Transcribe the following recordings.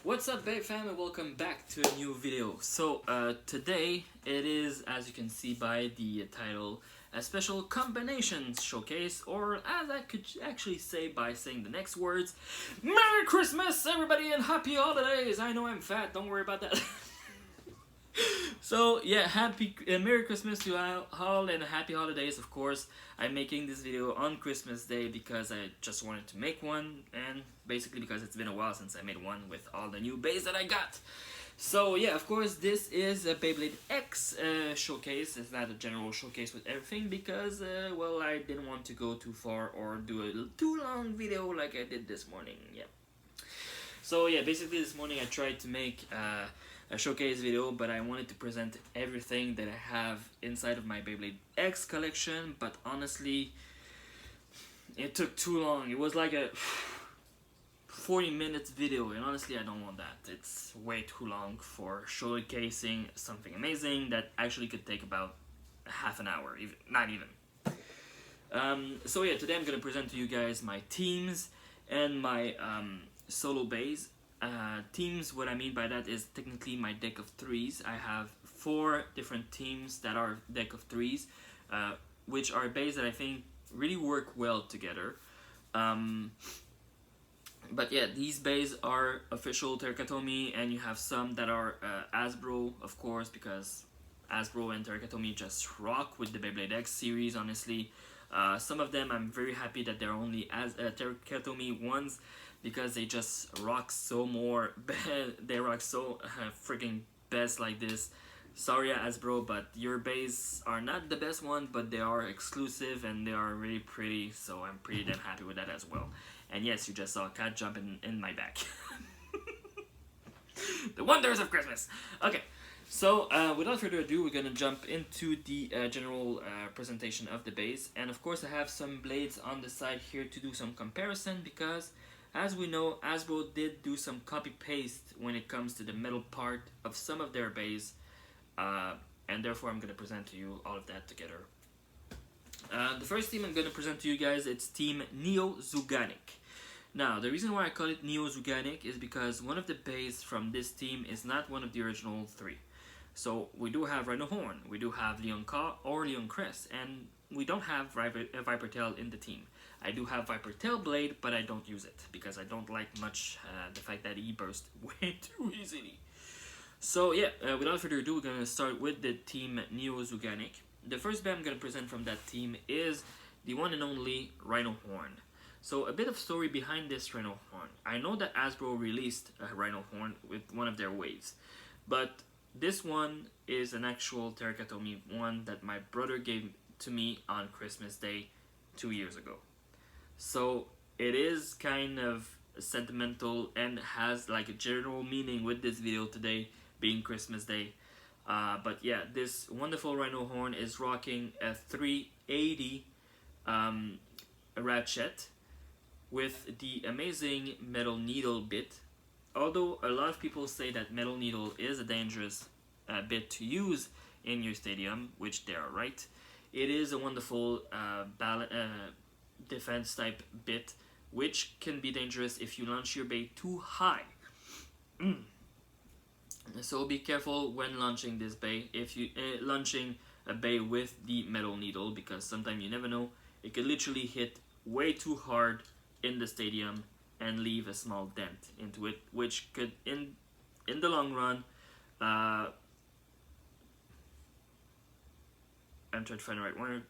What's up, Babe fam, and welcome back to a new video. So today it is, as you can see by the title, a special combinations showcase, or as I could actually say by saying the next words, Merry Christmas everybody and Happy Holidays! I know I'm fat, don't worry about that. So yeah, Merry Christmas to all and Happy Holidays, of course. I'm making this video on Christmas Day because I just wanted to make one, and basically because it's been a while since I made one with all the new bays that I got. So yeah, of course this is a Beyblade X showcase. It's not a general showcase with everything because, well, I didn't want to go too far or do a too long video like I did this morning, yeah. So yeah, basically this morning I tried to make a showcase video, but I wanted to present everything that I have inside of my Beyblade X collection, but honestly, it took too long. It was like a 40 minutes video, and honestly I don't want that. It's way too long for showcasing something amazing that actually could take about half an hour, even not even. So yeah, today I'm gonna present to you guys my teams and my solo bays. Teams, what I mean by that is technically my deck of threes. I have 4 different teams that are deck of threes, which are bays that I think really work well together. But yeah, these bays are official Terrakatomi, and you have some that are Hasbro, of course, because Hasbro and Terrakatomi just rock with the Beyblade X series, honestly. Some of them I'm very happy that they're only Terrakatomi ones, because they just rock so more. They rock so freaking best like this. Sorry Hasbro, but your bays are not the best one, but they are exclusive and they are really pretty, so I'm pretty damn happy with that as well. And yes, you just saw a cat jump in my back. The wonders of Christmas! Okay, so without further ado, we're gonna jump into the general presentation of the bays. And of course I have some blades on the side here to do some comparison, because as we know, Hasbro did do some copy-paste when it comes to the metal part of some of their bays, and therefore I'm going to present to you all of that together. The first team I'm going to present to you guys, it's Team Neo Zuganic. Now, the reason why I call it Neo Zuganic is because one of the bays from this team is not one of the original 3. So we do have Rhino Horn, we do have Leon Ka or Leon Crest, and we don't have Viper Tail in the team. I do have Viper Tail Blade, but I don't use it because I don't like much the fact that he bursts way too easily. So yeah, without further ado, we're going to start with the team Neo Zuganic. The first band I'm going to present from that team is the one and only Rhino Horn. So a bit of story behind this Rhino Horn. I know that Hasbro released a Rhino Horn with one of their waves, but this one is an actual Terrakatomi one that my brother gave to me on Christmas Day 2 years ago. So it is kind of sentimental and has like a general meaning with this video today being Christmas Day. But yeah, this wonderful Rhino Horn is rocking a 380 ratchet with the amazing Metal Needle bit. Although a lot of people say that Metal Needle is a dangerous bit to use in your stadium, which they are right, it is a wonderful defense type bit, which can be dangerous if you launch your bay too high. So be careful when launching this bay, if you launching a bay with the Metal Needle, because sometimes you never know, it could literally hit way too hard in the stadium and leave a small dent into it, which could in the long run I'm trying to find the right word,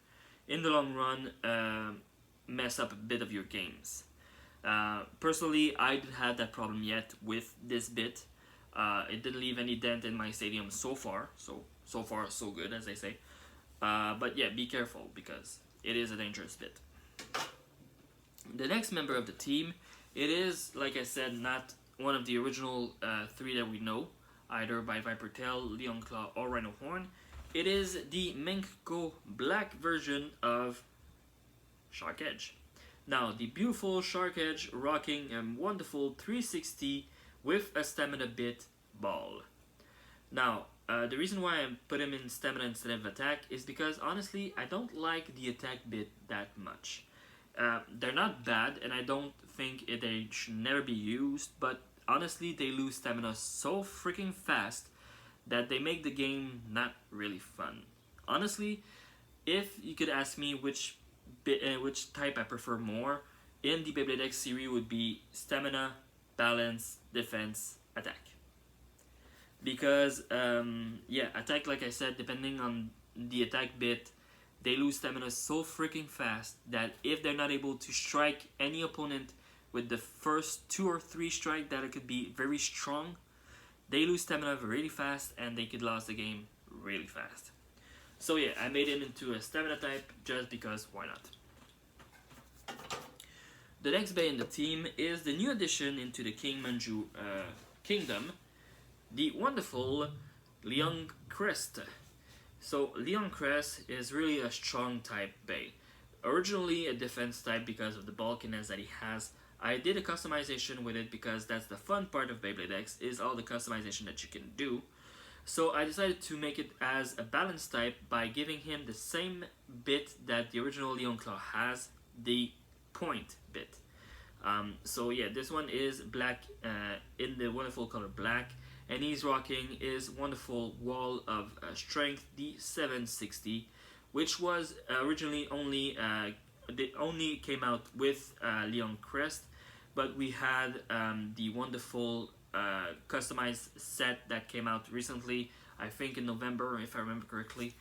in the long run mess up a bit of your games. Personally, I didn't have that problem yet with this bit. It didn't leave any dent in my stadium so far, so far so good, as they say. But yeah, be careful because it is a dangerous bit. The next member of the team, it is, like I said, not one of the original 3 that we know, either by Viper Tail, Leon Claw, or Rhino Horn. It is the Menko Black version of Shark Edge. Now, the beautiful Shark Edge rocking a wonderful 360 with a stamina bit ball. Now, the reason why I put him in stamina instead of attack is because honestly I don't like the attack bit that much. They're not bad, and I don't think they should never be used, but honestly they lose stamina so freaking fast that they make the game not really fun. Honestly, if you could ask me which type I prefer more in the Beyblade X series, would be stamina, balance, defense, attack. Because yeah, attack, like I said, depending on the attack bit, they lose stamina so freaking fast that if they're not able to strike any opponent with the first 2 or 3 strike that it could be very strong, they lose stamina really fast and they could lose the game really fast. So yeah, I made it into a stamina type just because why not. The next bay in the team is the new addition into the King Manju kingdom, the wonderful Leon Crest. So Leon Crest is really a strong type bay. Originally a defense type because of the bulkiness that he has. I did a customization with it because that's the fun part of Beyblade X, is all the customization that you can do. So I decided to make it as a balance type by giving him the same bit that the original Leon Claw has, the point bit. So yeah, this one is black in the wonderful color black, and he's rocking his wonderful wall of strength, the 760, which was originally only came out with Leon Crest, but we had the wonderful customized set that came out recently, I think in November if I remember correctly,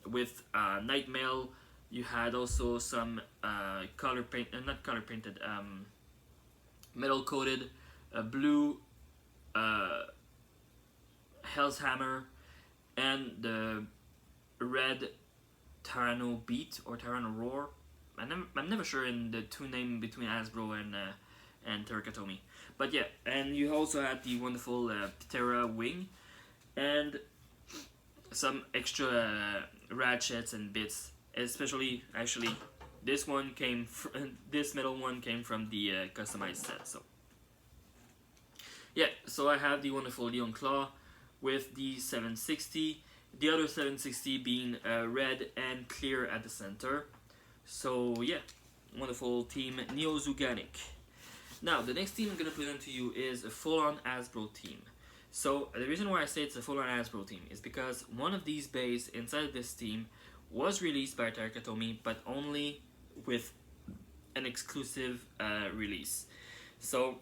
with Nightmail. You had also some color paint, not color painted, metal coated blue Hell's Hammer, and the red Tyranno Beat or Tyranno Roar. I'm never sure in the two names between Hasbro and Terakatomi. But yeah, and you also had the wonderful Terra Wing, and some extra ratchets and bits. Especially, actually, this one came this metal one came from the customized set. So yeah, so I have the wonderful Leon Claw with the 760. The other 760 being red and clear at the center. So yeah, wonderful team Neo Zuganic. Now the next team I'm gonna present to you is a full-on Hasbro team. So the reason why I say it's a full-on Hasbro team is because one of these bays inside of this team was released by Terakatomi, but only with an exclusive release. So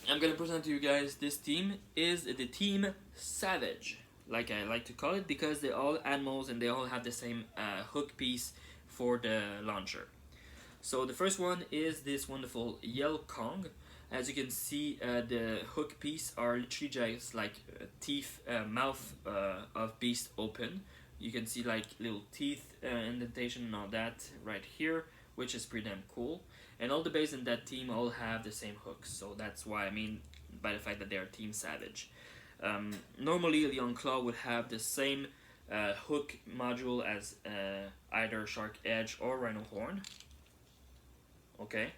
I'm gonna present to you guys, this team is the Team Savage, like I like to call it, because they're all animals and they all have the same hook piece for the launcher. So the first one is this wonderful Yell Kong. As you can see, the hook piece are literally just like teeth, mouth of beast open. You can see like little teeth indentation and all that right here, which is pretty damn cool. And all the bays in that team all have the same hooks, so that's why I mean by the fact that they are Team Savage. Normally Leon Claw would have the same hook module as either Shark Edge or Rhino Horn. Okay,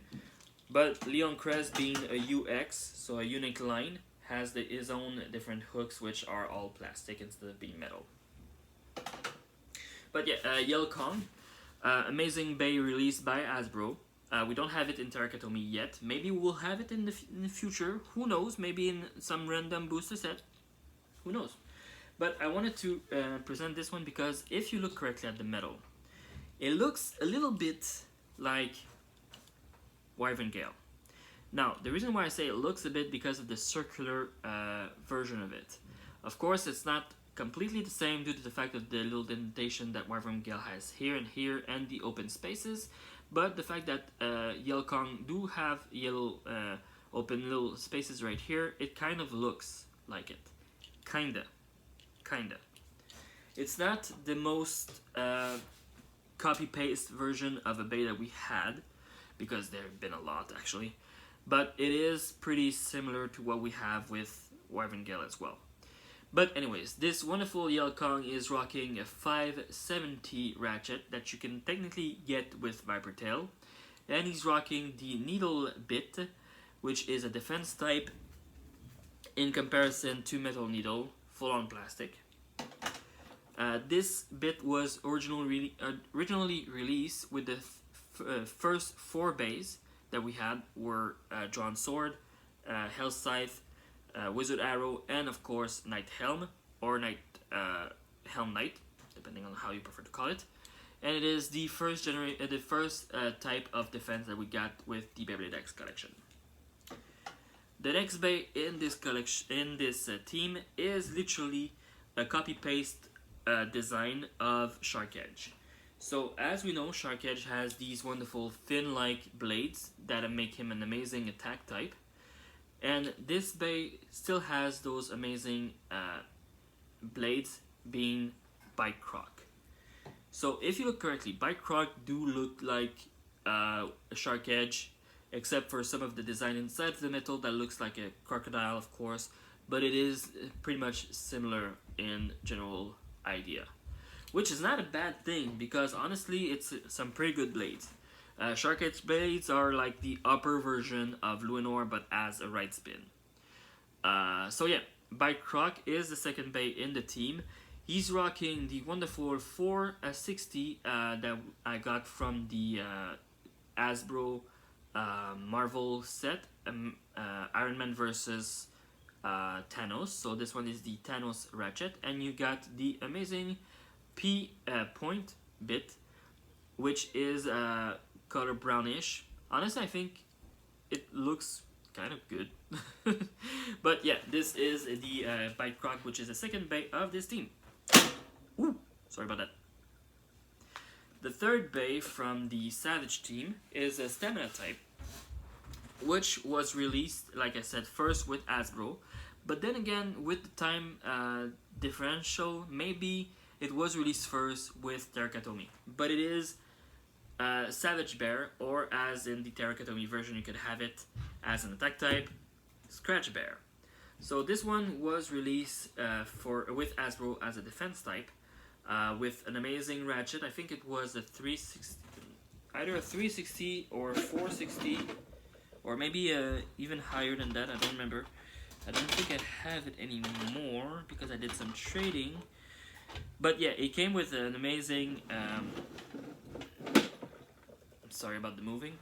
but Leon Crest being a UX, so a unique line, has his own different hooks which are all plastic instead of being metal. But yeah, Yell Kong, amazing bay released by Hasbro. We don't have it in Terakatomi yet. Maybe we'll have it in the future. Who knows? Maybe in some random booster set. Who knows? But I wanted to present this one because if you look correctly at the metal, it looks a little bit like Wyvern Gale. Now, the reason why I say it looks a bit because of the circular version of it. Of course, it's not completely the same due to the fact of the little indentation that Wyvern Gale has here and the open spaces, but the fact that Yell Kong do have yellow open little spaces right here, it kind of looks like it. Kinda. It's not the most copy-paste version of a beta we had, because there have been a lot actually, but it is pretty similar to what we have with Wyvern Gale as well. But anyways, this wonderful Yell Kong is rocking a 570 ratchet that you can technically get with Viper Tail. And he's rocking the Needle Bit, which is a defense type in comparison to Metal Needle, full on plastic. This bit was originally released with the first 4 bays that we had were Drawn Sword, Hell Scythe, Wizard Arrow, and of course Night Helm or Night Helm Knight, depending on how you prefer to call it. And it is the first type of defense that we got with the Beyblade X collection. The next bay in this team is literally a copy-paste design of Shark Edge. So as we know, Shark Edge has these wonderful fin-like blades that make him an amazing attack type. And this bay still has those amazing blades being Bite Croc. So if you look correctly, Bite Croc do look like a Shark Edge, except for some of the design inside the metal that looks like a crocodile, of course, but it is pretty much similar in general idea. Which is not a bad thing, because honestly, it's some pretty good blades. Shark Edge blades are like the upper version of Luinor, but as a right spin. So yeah, Bite Croc is the second bay in the team. He's rocking the wonderful 460 that I got from the Hasbro Marvel set, Iron Man versus Thanos. So this one is the Thanos Ratchet, and you got the amazing P point bit, which is color brownish. Honestly, I think it looks kind of good. But yeah, this is the Bite Croc, which is the second bay of this team. Ooh, sorry about that. The third bay from the Savage team is a Stamina type, which was released, like I said, first with Hasbro, but then again, with the time differential, maybe it was released first with Terakatomi. But it is Savage Bear, or as in the Terakatomi version, you could have it as an attack type, Scratch Bear. So this one was released with Hasbro as a defense type, with an amazing ratchet. I think it was a 360, either a 360 or 460, or maybe even higher than that. I don't remember. I don't think I have it anymore because I did some trading. But yeah, it came with an amazing. I'm sorry about the moving.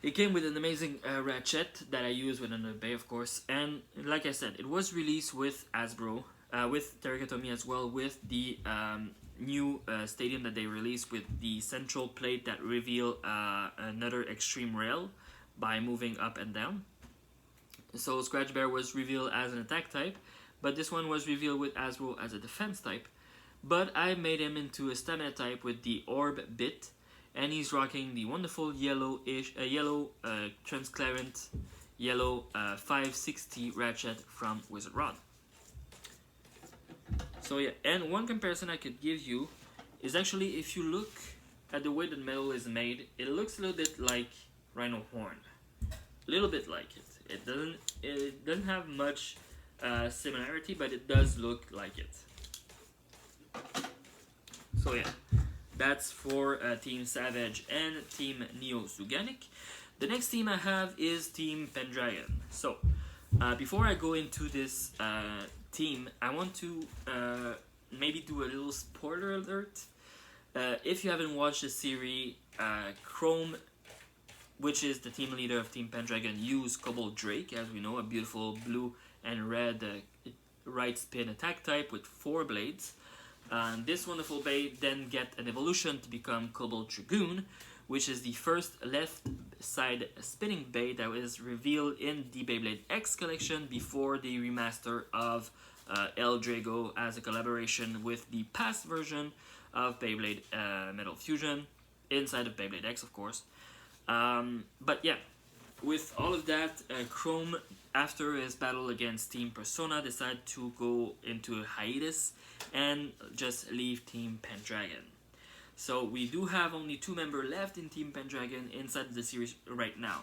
It came with an amazing ratchet that I used with another bay, of course. And like I said, it was released with Hasbro, with Terakatomi as well, with the new stadium that they released with the central plate that reveal another extreme rail by moving up and down. So Scratch Bear was revealed as an attack type, but this one was revealed with Hasbro as a defense type. But I made him into a stamina type with the orb bit, and he's rocking the wonderful yellow transparent yellow 560 ratchet from Wizard Rod. So yeah, and one comparison I could give you is actually, if you look at the way the metal is made, it looks a little bit like Rhino Horn. A little bit like it. It doesn't have much similarity, but it does look like it. So yeah, that's for Team Savage and Team Neo Zuganic. The next team I have is Team Pendragon. So before I go into this team, I want to maybe do a little spoiler alert. If you haven't watched the series, Chrome, which is the team leader of Team Pendragon, used Cobalt Drake, as we know, a beautiful blue and red right spin attack type with 4 blades. This wonderful bay then get an evolution to become Cobalt Dragoon, which is the first left side spinning bay that was revealed in the Beyblade X collection before the remaster of El Drago as a collaboration with the past version of Beyblade Metal Fusion, inside of Beyblade X, of course. But yeah, with all of that, Chrome, after his battle against Team Persona, decided to go into a hiatus and just leave Team Pendragon. So we do have only 2 members left in Team Pendragon inside the series right now.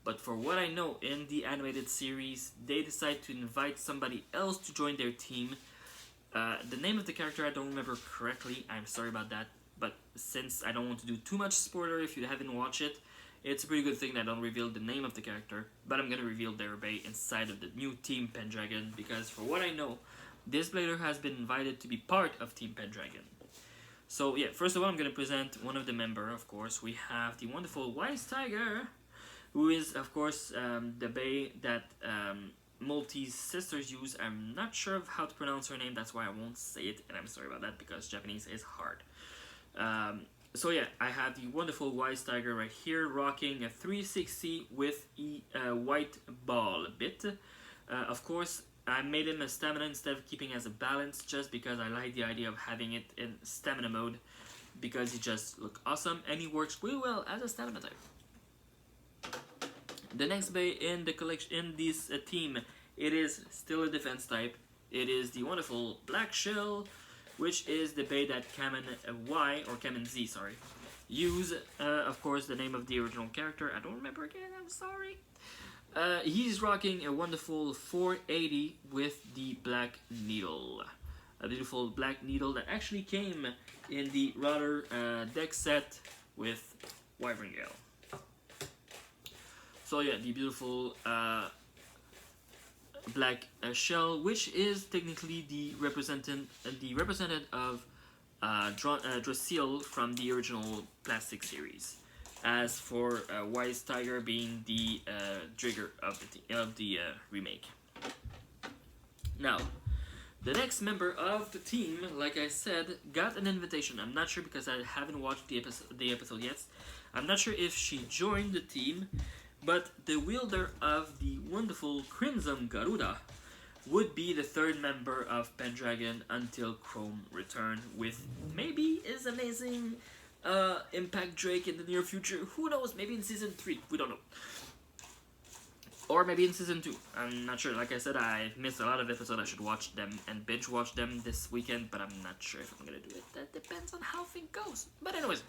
But for what I know, in the animated series, they decide to invite somebody else to join their team. The name of the character I don't remember correctly, I'm sorry about that. But since I don't want to do too much spoiler if you haven't watched it, it's a pretty good thing that I don't reveal the name of the character. But I'm going to reveal their bay inside of the new Team Pendragon, because for what I know, this blader has been invited to be part of Team Pendragon. So yeah, first of all, I'm going to present one of the members, of course. We have the wonderful Wise Tiger, who is, of course, the Bay that Maltese sisters use. I'm not sure of how to pronounce her name, that's why I won't say it, and I'm sorry about that because Japanese is hard. So yeah, I have the wonderful Wise Tiger right here, rocking a 360 with a white ball bit. Of course, I made him a stamina instead of keeping as a balance, just because I like the idea of having it in stamina mode, because he just looks awesome and he works really well as a stamina type. The next Bay in the collection, in this team, it is still a defense type. It is the wonderful Black Shell, which is the Bay that Kamen Y, or Kamen Z, sorry, use. Of course, the name of the original character, I don't remember again, I'm sorry. He's rocking a wonderful 480 with the Black Needle. A beautiful Black Needle that actually came in the Rudder deck set with Wyvern Gale. So yeah, the beautiful Black Shell, which is technically the representative of Drasil from the original Plastic series. As for Wise Tiger being the trigger of the remake. Now, the next member of the team, like I said, got an invitation. I'm not sure because I haven't watched the episode yet. I'm not sure if she joined the team, but the wielder of the wonderful Crimson Garuda would be the third member of Pendragon until Chrome return with maybe his amazing Impact Drake in the near future. Who knows? Maybe in season 3. We don't know. Or maybe in season 2. I'm not sure. Like I said, I missed a lot of episodes. I should watch them and binge watch them this weekend, but I'm not sure if I'm gonna do it. That depends on how things goes. But anyways,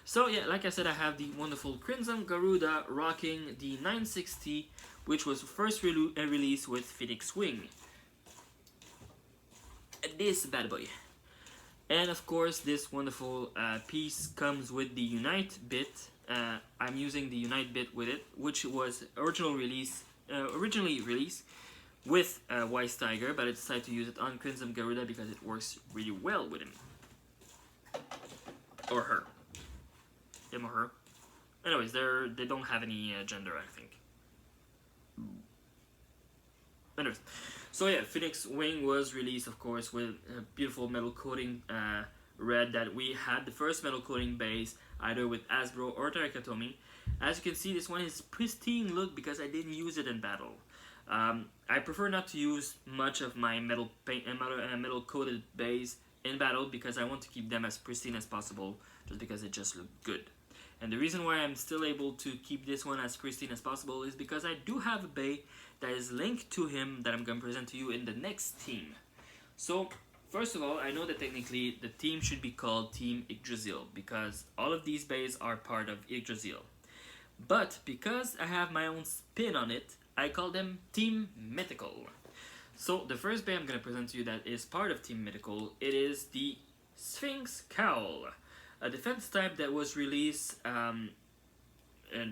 so yeah, like I said, I have the wonderful Crimson Garuda rocking the 960, which was first released with Phoenix Wing. This bad boy. And of course, this wonderful piece comes with the Unite bit. I'm using the Unite bit with it, which was originally released with Wise Tiger, but I decided to use it on Crimson Garuda because it works really well with him. Or her. Him or her. Anyways, they don't have any gender, I think. Anyways. So yeah, Phoenix Wing was released, of course, with a beautiful metal coating red that we had the first metal coating base, either with Hasbro or Taikatomi. As you can see, this one is pristine look because I didn't use it in battle. I prefer not to use much of my metal coated base in battle because I want to keep them as pristine as possible, just because it just looked good. And the reason why I'm still able to keep this one as pristine as possible is because I do have a bay that is linked to him that I'm going to present to you in the next team. So, first of all, I know that technically the team should be called Team Yggdrasil because all of these bays are part of Yggdrasil. But because I have my own spin on it, I call them Team Mythical. So, the first bay I'm going to present to you that is part of Team Mythical, it is the Sphinx Cowl. A defense type that was released a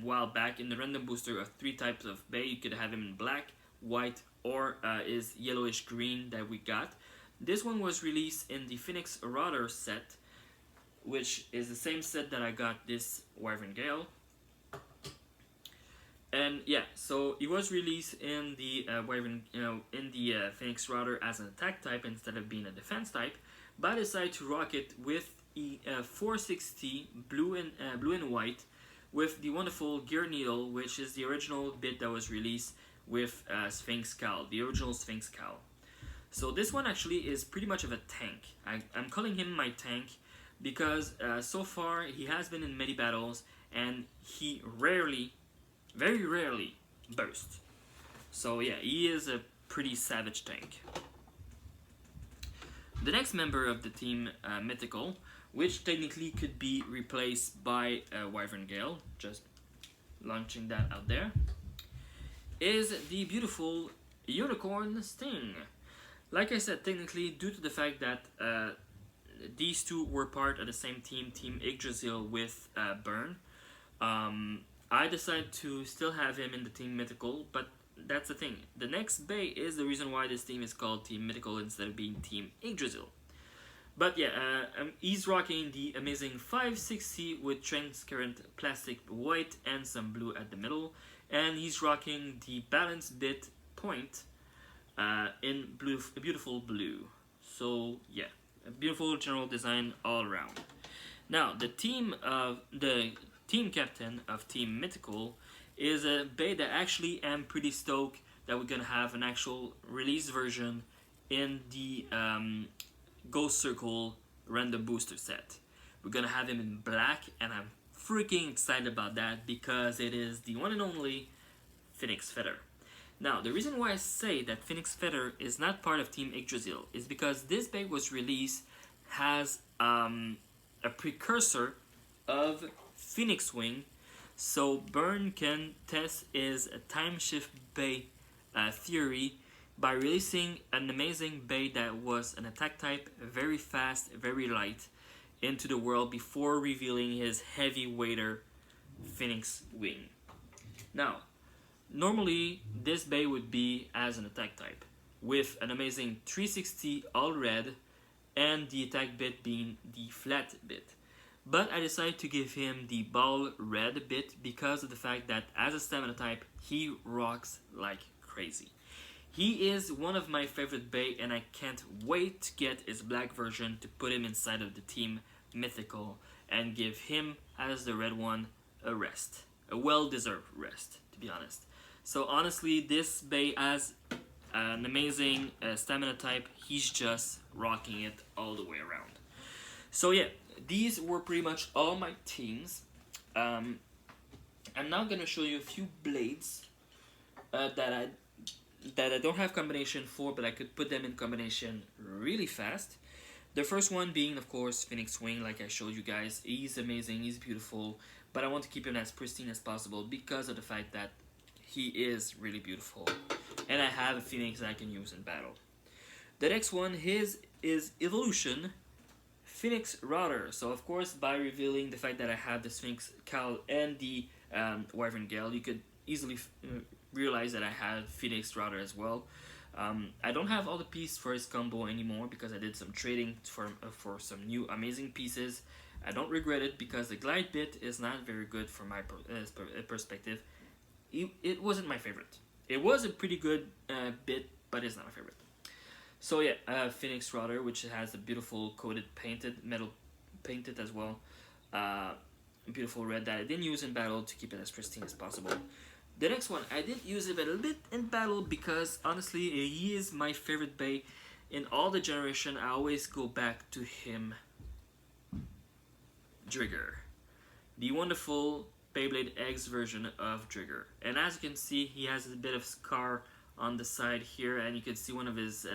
while back in the random booster of 3 types of bay. You could have him in black, white, or is yellowish green that we got. This one was released in the Phoenix Rudder set, which is the same set that I got this Wyvern Gale. And yeah, so it was released in the Phoenix Rudder as an attack type instead of being a defense type, but I decided to rock it with a 460 blue and white with the wonderful Gear Needle, which is the original bit that was released with Sphinx Cowl, the original Sphinx Cowl. So this one actually is pretty much of a tank. I'm calling him my tank because so far he has been in many battles and he very rarely bursts. So yeah, he is a pretty savage tank. The next member of the team, Mythical, which technically could be replaced by Wyvern Gale, just launching that out there, is the beautiful Unicorn Sting. Like I said, technically, due to the fact that these two were part of the same team, Team Yggdrasil with Burn, I decided to still have him in the Team Mythical, but that's the thing. The next bay is the reason why this team is called Team Mythical instead of being Team Yggdrasil. But yeah, he's rocking the amazing 560 with transparent plastic white and some blue at the middle. and he's rocking the balance bit point in beautiful blue. So yeah, a beautiful general design all around. Now the team captain of Team Mythical is a bay that actually am pretty stoked that we're gonna have an actual release version in the Ghost Circle random booster set. We're gonna have him in black, and I'm freaking excited about that because it is the one and only Phoenix Feather. Now, the reason why I say that Phoenix Feather is not part of Team Yggdrasil is because this bag was released as a precursor of Phoenix Wing, so Burn can test his time shift bay theory by releasing an amazing bay that was an attack type, very fast, very light, into the world before revealing his heavy weighter Phoenix Wing. Now, normally this bay would be as an attack type, with an amazing 360 all red and the attack bit being the flat bit. But I decided to give him the ball red bit because of the fact that as a stamina type, he rocks like crazy. He is one of my favorite bay, and I can't wait to get his black version to put him inside of the Team Mythical and give him, as the red one, a rest. A well-deserved rest, to be honest. So honestly, this bay has an amazing stamina type. He's just rocking it all the way around. So yeah, these were pretty much all my teams. I'm now gonna show you a few blades that I don't have combination for, but I could put them in combination really fast. The first one being, of course, Phoenix Wing, like I showed you guys. He's amazing, he's beautiful, but I want to keep him as pristine as possible because of the fact that he is really beautiful. And I have a Phoenix that I can use in battle. The next one, his is Evolution Phoenix Router. So of course, by revealing the fact that I have the Sphinx Cowl and the Wyvern Gale, you could easily realize that I have Phoenix Router as well. I don't have all the pieces for his combo anymore because I did some trading for some new amazing pieces. I don't regret it because the glide bit is not very good from my perspective. It wasn't my favorite. It was a pretty good bit, but it's not my favorite. So yeah, Phoenix Router, which has a beautiful coated metal painted as well. Beautiful red that I didn't use in battle to keep it as pristine as possible. The next one, I did use it a little bit in battle because honestly, he is my favorite bay. In all the generation, I always go back to him. Drigger. The wonderful Beyblade X version of Drigger. And as you can see, he has a bit of scar on the side here, and you can see one of his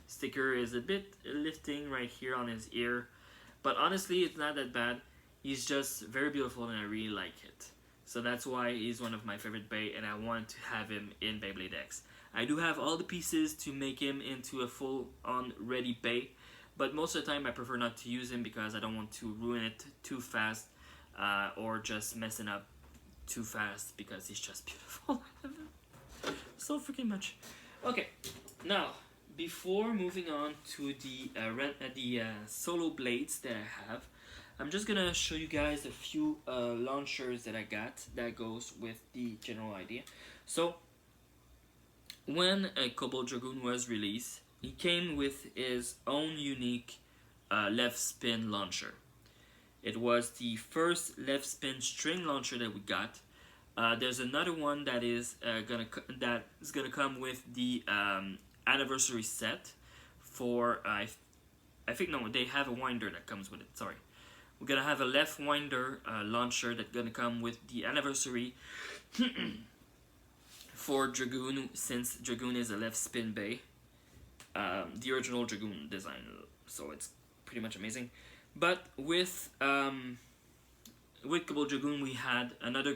sticker is a bit lifting right here on his ear. But honestly, it's not that bad. He's just very beautiful and I really like it. So that's why he's one of my favorite bay, and I want to have him in Beyblade X. I do have all the pieces to make him into a full-on ready bay, but most of the time I prefer not to use him because I don't want to ruin it too fast or just messing up too fast because he's just beautiful. So freaking much. Okay, now before moving on to the solo blades that I have, I'm just gonna show you guys a few launchers that I got that goes with the general idea. So when Cobalt Dragoon was released, he came with his own unique left spin launcher. It was the first left spin string launcher that we got. There's another one that is gonna come with the anniversary set for I think no, they have a winder that comes with it. Sorry. We're gonna have a left winder launcher that's gonna come with the anniversary for Dragoon, since Dragoon is a left spin bay. The original Dragoon design, so it's pretty much amazing. But with Cobalt Dragoon, we had another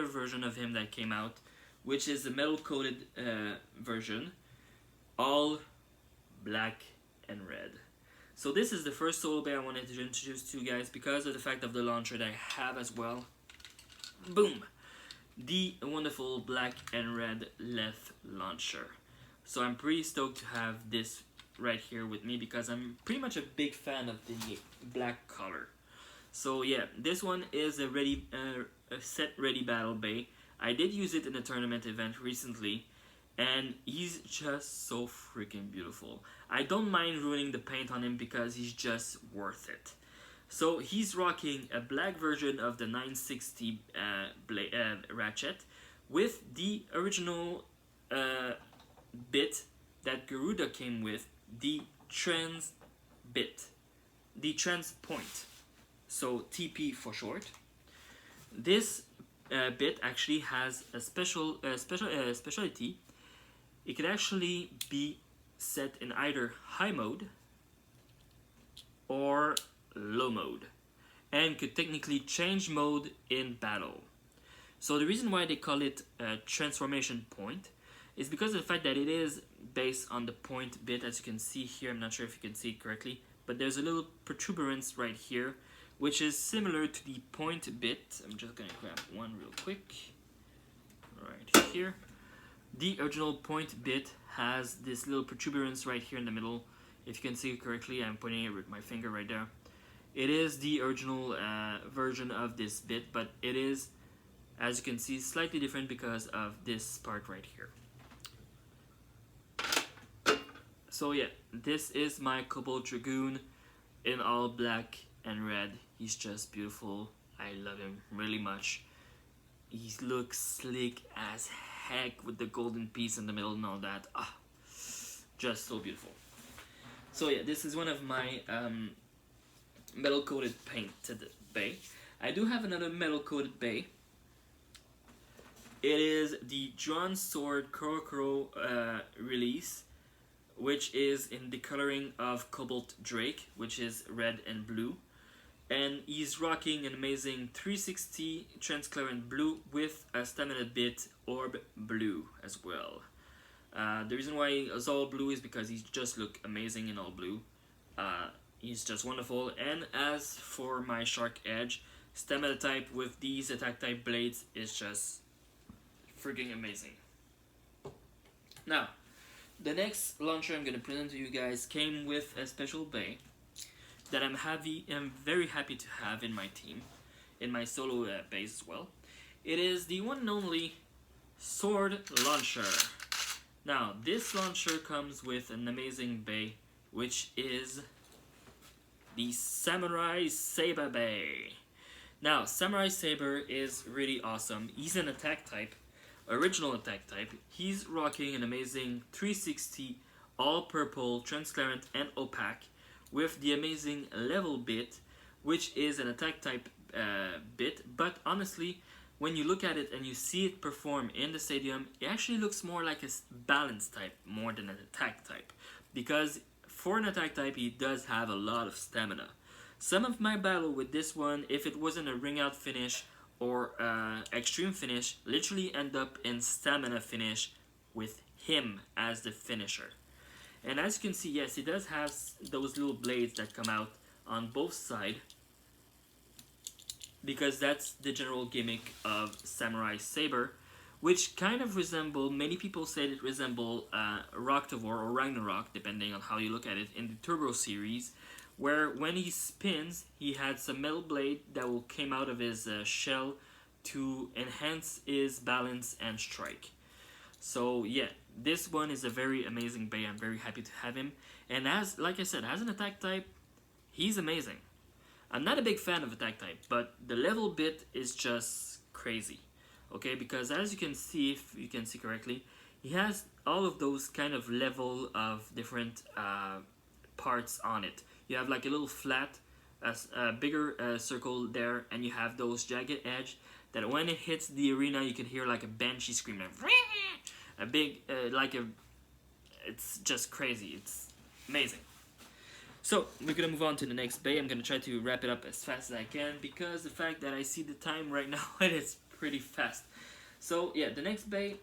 version of him that came out, which is the metal coated version, all black and red. So this is the first solo bay I wanted to introduce to you guys because of the fact of the launcher that I have as well. Boom! The wonderful black and red left launcher. So I'm pretty stoked to have this right here with me because I'm pretty much a big fan of the black color. So yeah, this one is a set ready battle bay. I did use it in a tournament event recently, and he's just so freaking beautiful. I don't mind ruining the paint on him because he's just worth it. So he's rocking a black version of the 960 ratchet with the original bit that Garuda came with, the trans bit, the trans point, so TP for short. This bit actually has a specialty. It can actually be set in either high mode or low mode, and could technically change mode in battle. So the reason why they call it a transformation point is because of the fact that it is based on the point bit, as you can see here. I'm not sure if you can see it correctly, but there's a little protuberance right here, which is similar to the point bit. I'm just gonna grab one real quick. Right here. The original point bit has this little protuberance right here in the middle. If you can see it correctly, I'm pointing it with my finger right there. It is the original version of this bit, but it is, as you can see, slightly different because of this part right here. So yeah, this is my Cobalt Dragoon in all black and red. He's just beautiful. I love him really much. He looks slick as heck with the golden piece in the middle and all that. Ah, just so beautiful. So yeah, this is one of my metal coated painted bay. I do have another metal coated bay. It is the Drawn Sword Korokoro release, which is in the coloring of Cobalt Drake, which is red and blue. And he's rocking an amazing 360 transparent blue with a stamina bit orb blue as well. The reason why he's all blue is because he just looks amazing in all blue. He's just wonderful. And as for my Shark Edge, stamina type with these attack type blades is just freaking amazing. Now, the next launcher I'm going to present to you guys came with a special bay that I'm very happy to have in my team, in my solo base as well. It is the one and only Sword Launcher. Now, this launcher comes with an amazing bay, which is the Samurai Saber Bay. Now, Samurai Saber is really awesome. He's an attack type, original attack type. He's rocking an amazing 360 all purple, transparent and opaque with the amazing level bit, which is an attack type bit, but honestly, when you look at it and you see it perform in the stadium, it actually looks more like a balance type more than an attack type, because for an attack type he does have a lot of stamina. Some of my battle with this one, if it wasn't a ring out finish or extreme finish, literally end up in stamina finish with him as the finisher. And as you can see, yes, he does have those little blades that come out on both sides, because that's the general gimmick of Samurai Saber, which kind of resemble, many people said it resemble Rocktavor or Ragnarok, depending on how you look at it, in the Turbo series, where when he spins, he had some metal blade that will came out of his shell to enhance his balance and strike. So yeah, this one is a very amazing bay. I'm very happy to have him. And as, like I said, as an attack type, he's amazing. I'm not a big fan of attack type, but the level bit is just crazy. Okay, because as you can see, if you can see correctly, he has all of those kind of level of different parts on it. You have like a little flat, a bigger circle there, and you have those jagged edge that when it hits the arena, you can hear like a banshee scream, like a big, it's just crazy. It's amazing. So we're gonna move on to the next bay. I'm gonna try to wrap it up as fast as I can, because the fact that I see the time right now, it is pretty fast. So yeah, the next bay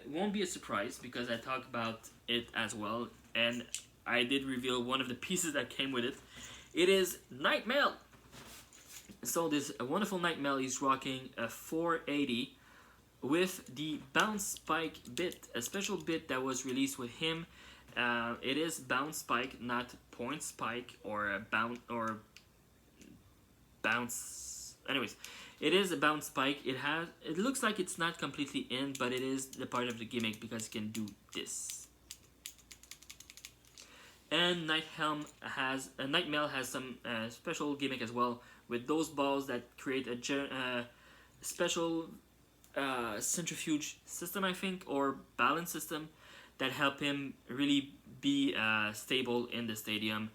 won't be a surprise because I talked about it as well, and I did reveal one of the pieces that came with it. It is Nightmail. So this wonderful Nightmail is rocking a 480 with the Bounce Spike bit, a special bit that was released with him. It is Bounce Spike, not Point Spike or bounce. Anyways, It is a bounce spike. It looks like it's not completely in, but it is the part of the gimmick because it can do this. And Nightmail has some special gimmick as well, with those balls that create a special centrifuge system, I think, or balance system that help him really be stable in the stadium.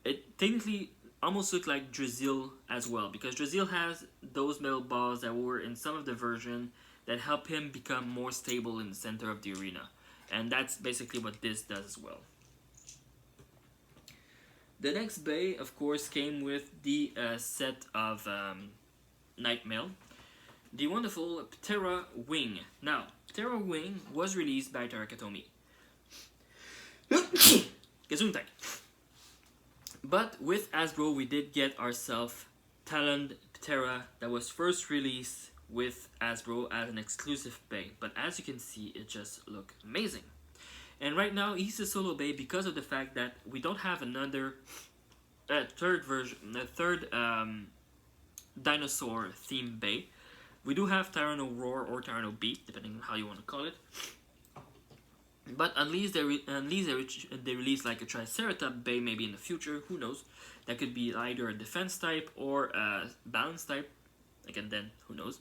It technically almost looked like Drizzil as well, because Drizzil has those metal balls that were in some of the version that help him become more stable in the center of the arena. And that's basically what this does as well. The next bay, of course, came with the set of Nightmail, the wonderful Ptera Wing. Now, Ptera Wing was released by Tarakatomi. Gesundheit. But with Hasbro, we did get ourselves Talon Ptera that was first released with Hasbro as an exclusive bay. But as you can see, it just looks amazing. And right now, he's a solo bay because of the fact that we don't have another third dinosaur theme bay. We do have Tyranno Roar or Tyranno Beat, depending on how you want to call it. But unless they release like a Triceratops bay maybe in the future, who knows? That could be either a defense type or a balance type. Again, then, who knows?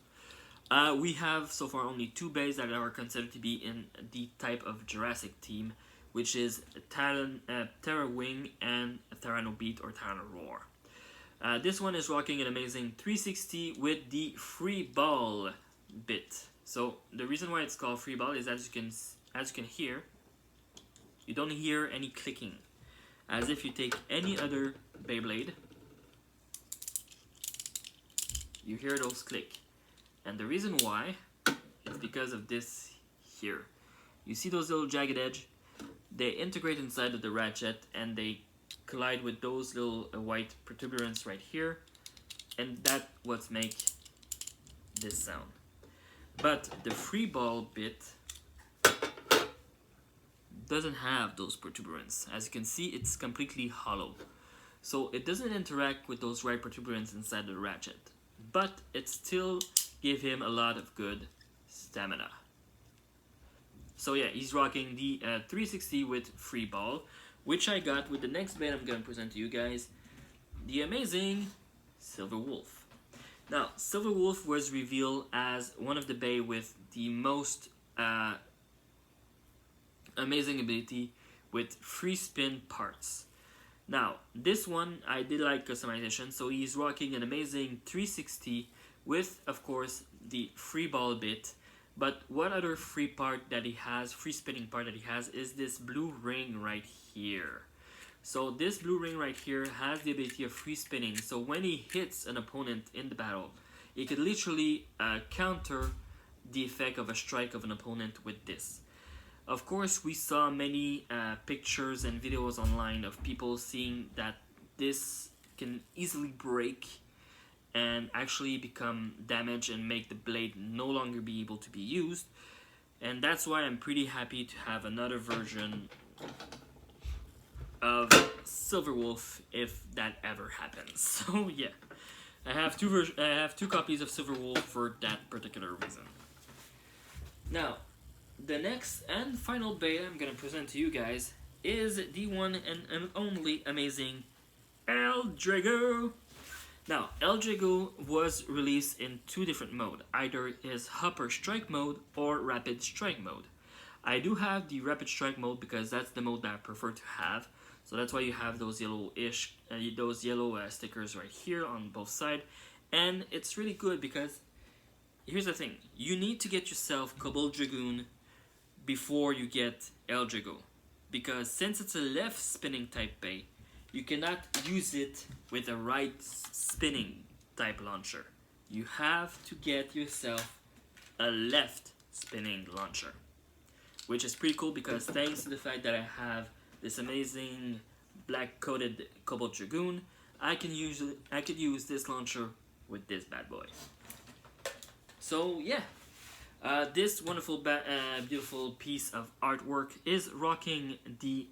We have so far only 2 bays that are considered to be in the type of Jurassic team, which is Ptera Wing and Tyranno Beat or Tyranno Roar. This one is rocking an amazing 360 with the free ball bit. So the reason why it's called free ball is as you can hear, you don't hear any clicking. As if you take any other Beyblade, you hear those click. And the reason why is because of this here. You see those little jagged edge? They integrate inside of the ratchet and they collide with those little white protuberance right here. And that's what make this sound. But the free ball bit doesn't have those protuberance. As you can see, it's completely hollow. So it doesn't interact with those right protuberance inside the ratchet. But it still gives him a lot of good stamina. So yeah, he's rocking the 360 with free ball, which I got with the next band I'm going to present to you guys, the amazing Silver Wolf. Now, Silver Wolf was revealed as one of the bay with the most amazing ability with free spin parts. Now, this one I did like customization, so he's rocking an amazing 360 with, of course, the free ball bit. But one other free part that he has, free spinning part that he has, is this blue ring right here. So this blue ring right here has the ability of free spinning. So when he hits an opponent in the battle, he could literally counter the effect of a strike of an opponent with this. Of course, we saw many pictures and videos online of people seeing that this can easily break and actually become damaged and make the blade no longer be able to be used. And that's why I'm pretty happy to have another version of Silver Wolf if that ever happens. So yeah, I have two copies of Silver Wolf for that particular reason. Now, the next and final beta I'm gonna present to you guys is the one and only amazing El Drago. Now, El Drago was released in 2 different modes, either his Hopper Strike mode or Rapid Strike mode. I do have the Rapid Strike mode because that's the mode that I prefer to have. So that's why you have those yellow stickers right here on both sides. And it's really good because, here's the thing, you need to get yourself Cobalt Dragoon before you get El Drago. Because since it's a left spinning type bay, you cannot use it with a right spinning type launcher. You have to get yourself a left spinning launcher. Which is pretty cool because thanks to the fact that I have this amazing black coated Cobalt Dragoon, I could use this launcher with this bad boy. So yeah, this wonderful beautiful piece of artwork is rocking the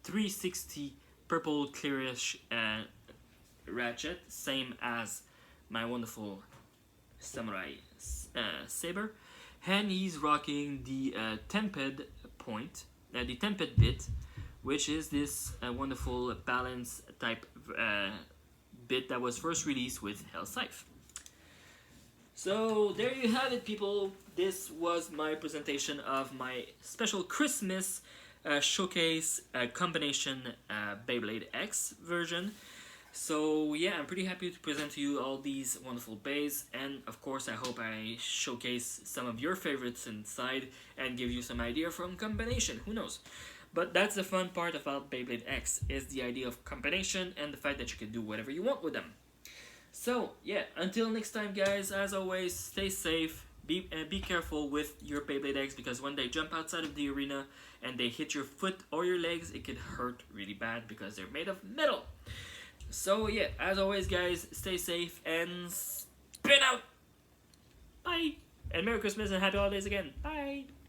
360 purple clearish ratchet, same as my wonderful samurai saber, and he's rocking the Temped point, the Temped bit, which is this wonderful balance type bit that was first released with Hell Scythe. So there you have it, people. This was my presentation of my special Christmas showcase combination Beyblade X version. So yeah, I'm pretty happy to present to you all these wonderful bays, and of course I hope I showcase some of your favorites inside and give you some idea from combination, who knows. But that's the fun part about Beyblade X, is the idea of combination and the fact that you can do whatever you want with them. So yeah, until next time guys, as always, stay safe, be careful with your Beyblade X, because when they jump outside of the arena and they hit your foot or your legs, it could hurt really bad because they're made of metal. So yeah, as always guys, stay safe and spin out! Bye! And Merry Christmas and Happy Holidays again. Bye!